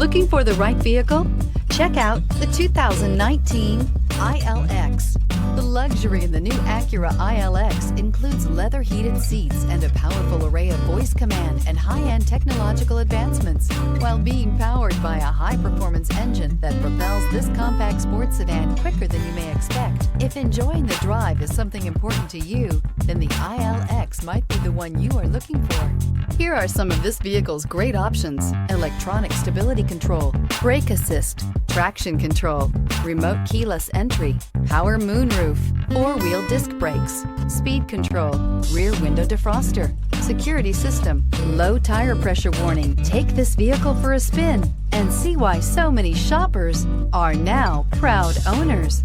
Looking for the right vehicle? Check out the 2019 ILX. The luxury in the new Acura ILX includes leather heated seats and a powerful array of voice command and high-end technological advancements, while being powered by a high-performance engine that propels this compact sports sedan quicker than you may expect. If enjoying the drive is something important to you, then the ILX might be the one you are looking for. Here are some of this vehicle's great options: electronic stability control, brake assist, traction control, remote keyless entry, power moonroof, four-wheel disc brakes, speed control, rear window defroster, security system, low tire pressure warning. Take this vehicle for a spin and see why so many shoppers are now proud owners.